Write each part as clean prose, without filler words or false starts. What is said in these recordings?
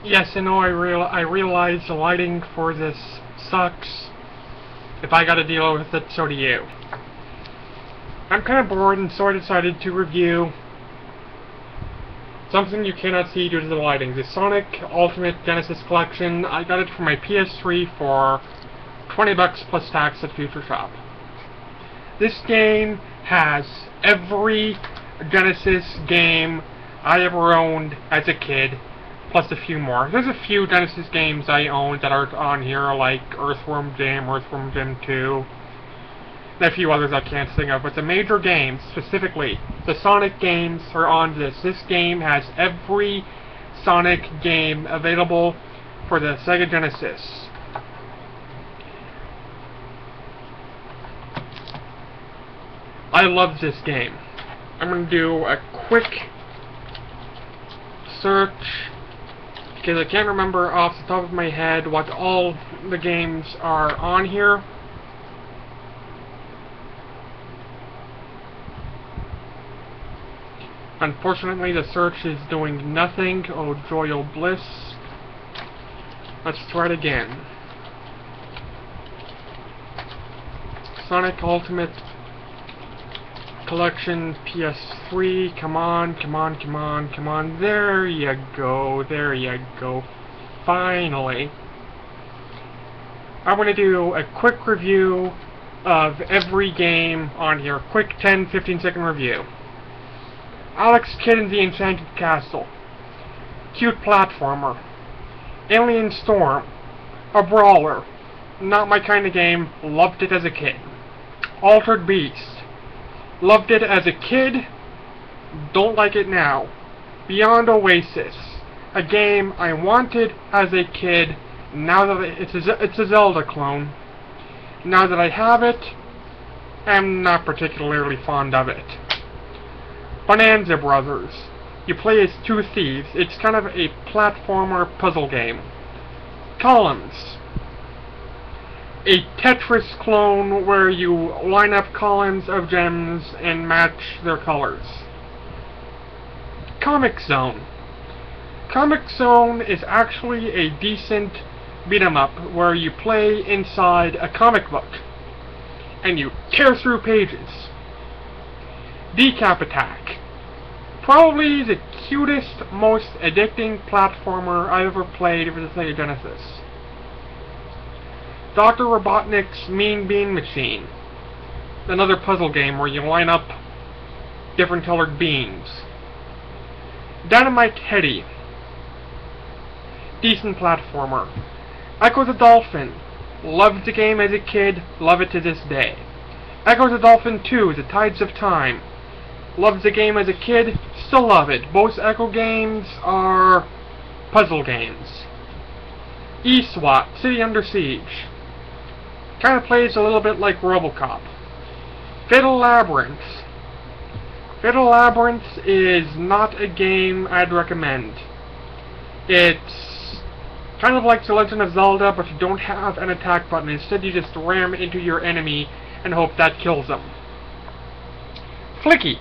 Yes, I know. I realize the lighting for this sucks. If I gotta deal with it, so do you. I'm kind of bored, and so I decided to review something you cannot see due to the lighting. The Sonic Ultimate Genesis Collection. I got it for my PS3 for $20 plus tax at Future Shop. This game has every Genesis game I ever owned as a kid, plus a few more. There's a few Genesis games I owned that are on here, like Earthworm Jim 2, and a few others I can't think of, but the major games, specifically, the Sonic games, are on this. This game has every Sonic game available for the Sega Genesis. I love this game. I'm going to do a quick search, because I can't remember off the top of my head what all the games are on here. Unfortunately, the search is doing nothing. Oh, joy, oh, bliss. Let's try it again. Sonic Ultimate Collection PS3. Come on, come on, come on, come on. There you go. There you go. Finally. I'm going to do a quick review of every game on here. Quick 10-15 second review. Alex Kidd in the Enchanted Castle. Cute platformer. Alien Storm. A brawler. Not my kind of game. Loved it as a kid. Altered Beast. Loved it as a kid. Don't like it now. Beyond Oasis. A game I wanted as a kid. Now that it's a Zelda clone. Now that I have it, I'm not particularly fond of it. Bonanza Brothers. You play as two thieves. It's kind of a platformer puzzle game. Columns. A Tetris clone where you line up columns of gems and match their colors. Comic Zone. Comic Zone is actually a decent beat-em-up where you play inside a comic book and you tear through pages. Decap Attack. Probably the cutest, most addicting platformer I ever played for the Sega Genesis. Dr. Robotnik's Mean Bean Machine. Another puzzle game where you line up different colored beans. Dynamite Teddy. Decent platformer. Echo the Dolphin. Loved the game as a kid, love it to this day. Echo the Dolphin 2, The Tides of Time. Loved the game as a kid, still love it. Both Echo games are puzzle games. E-SWAT, City Under Siege. Kind of plays a little bit like RoboCop. Fatal Labyrinth. Fatal Labyrinth is not a game I'd recommend. It's kind of like The Legend of Zelda, but you don't have an attack button. Instead, you just ram into your enemy and hope that kills them. Flicky.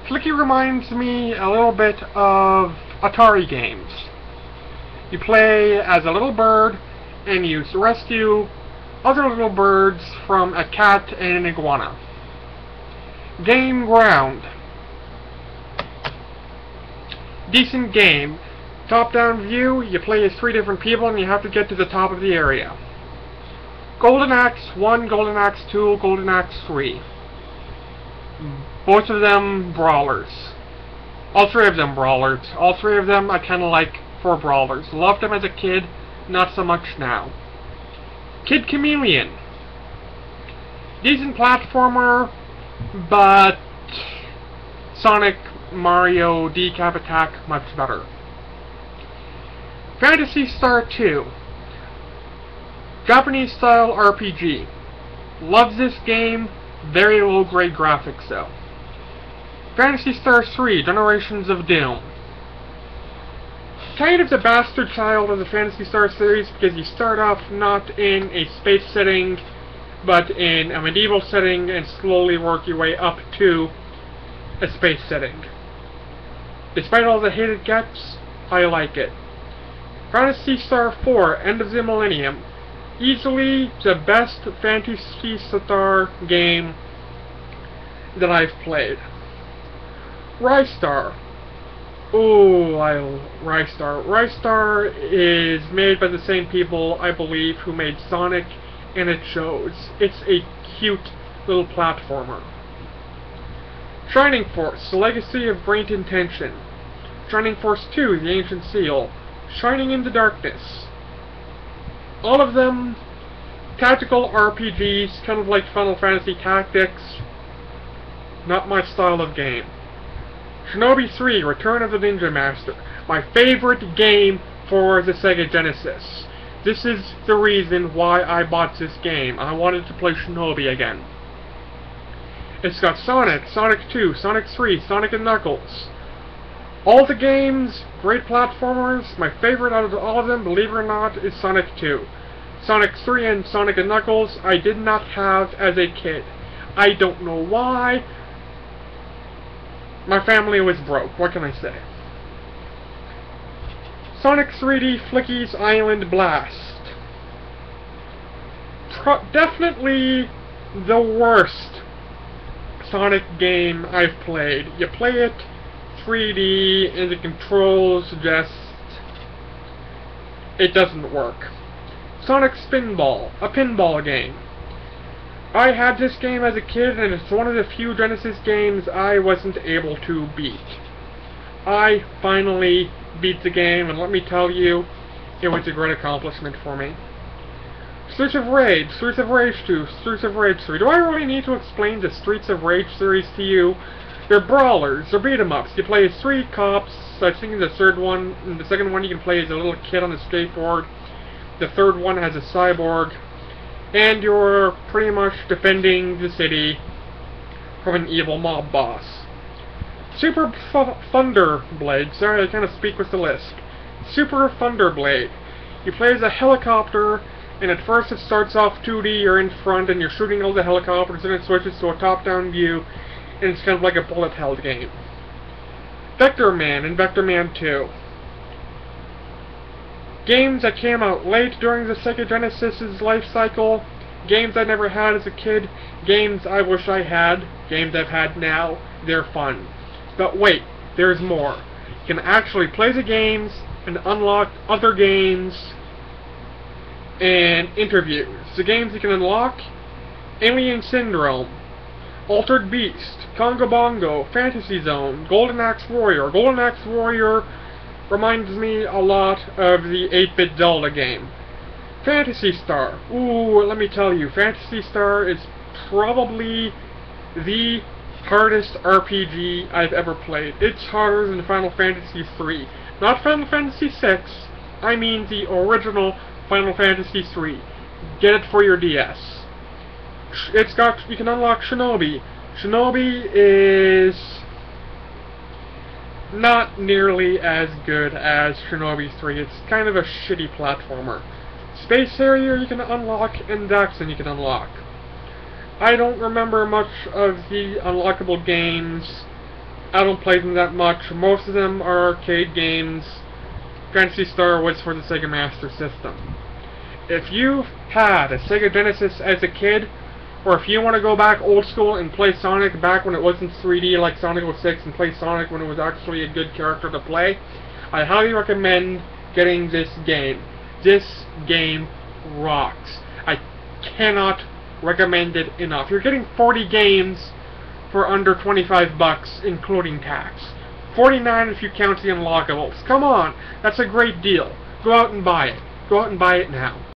Flicky reminds me a little bit of Atari games. You play as a little bird, and you rescue other little birds from a cat and an iguana. Game Ground. Decent game. Top-down view, you play as 3 different people and you have to get to the top of the area. Golden Axe 1, Golden Axe 2, Golden Axe 3. Both of them brawlers. All 3 of them brawlers. All 3 of them I kinda like for brawlers. Loved them as a kid, not so much now. Kid Chameleon. Decent platformer, but Sonic, Mario, Decap Attack, much better. Phantasy Star 2. Japanese style RPG. Loves this game, very low grade graphics though. Phantasy Star 3, Generations of Doom. Kind of the bastard child of the Phantasy Star series because you start off not in a space setting, but in a medieval setting and slowly work your way up to a space setting. Despite all the hate it gets, I like it. Phantasy Star 4, End of the Millennium. Easily the best Phantasy Star game that I've played. Rystar. Oh, Rystar. Rystar is made by the same people, I believe, who made Sonic, and it shows. It's a cute little platformer. Shining Force, The Legacy of Great Intention. Shining Force 2, The Ancient Seal. Shining in the Darkness. All of them tactical RPGs, kind of like Final Fantasy Tactics. Not my style of game. Shinobi 3, Return of the Ninja Master. My favorite game for the Sega Genesis. This is the reason why I bought this game. I wanted to play Shinobi again. It's got Sonic, Sonic 2, Sonic 3, Sonic and Knuckles. All the games, great platformers. My favorite out of all of them, believe it or not, is Sonic 2. Sonic 3 and Sonic and Knuckles I did not have as a kid. I don't know why. My family was broke, what can I say? Sonic 3D Flicky's Island Blast. Definitely the worst Sonic game I've played. You play it 3D and the controls just... it doesn't work. Sonic Spinball, a pinball game. I had this game as a kid, and it's one of the few Genesis games I wasn't able to beat. I finally beat the game, and let me tell you, it was a great accomplishment for me. Streets of Rage 2, Streets of Rage 3. Do I really need to explain the Streets of Rage series to you? They're brawlers, they're beat-em-ups. You play as 3 cops. I think in the third one, in the second one you can play as a little kid on a skateboard. The third one has a cyborg. And you're pretty much defending the city from an evil mob boss. Super Thunderblade. Sorry, I kind of speak with the lisp. Super Thunderblade. You play as a helicopter, and at first it starts off 2D, you're in front, and you're shooting all the helicopters, and it switches to a top-down view, and it's kind of like a bullet-hell game. Vector Man and Vector Man 2. Games that came out late during the Sega Genesis's life cycle, games I never had as a kid, games I wish I had, games I've had now, they're fun. But wait, there's more. You can actually play the games and unlock other games and interviews. The games you can unlock: Alien Syndrome, Altered Beast, Congo Bongo, Fantasy Zone, Golden Axe Warrior. Golden Axe Warrior reminds me a lot of the 8-bit Zelda game. Phantasy Star. Ooh, let me tell you, Phantasy Star is probably the hardest RPG I've ever played. It's harder than Final Fantasy 3. Not Final Fantasy 6, I mean the original Final Fantasy 3. Get it for your DS. It's got, you can unlock Shinobi. Shinobi is not nearly as good as Shinobi 3. It's kind of a shitty platformer. Space Harrier you can unlock, and Daxon you can unlock. I don't remember much of the unlockable games. I don't play them that much. Most of them are arcade games. Phantasy Star was for the Sega Master System. If you've had a Sega Genesis as a kid, or if you want to go back old school and play Sonic back when it wasn't 3D like Sonic 06 and play Sonic when it was actually a good character to play, I highly recommend getting this game. This game rocks. I cannot recommend it enough. You're getting 40 games for under 25 bucks, including tax. 49 if you count the unlockables. Come on, that's a great deal. Go out and buy it. Go out and buy it now.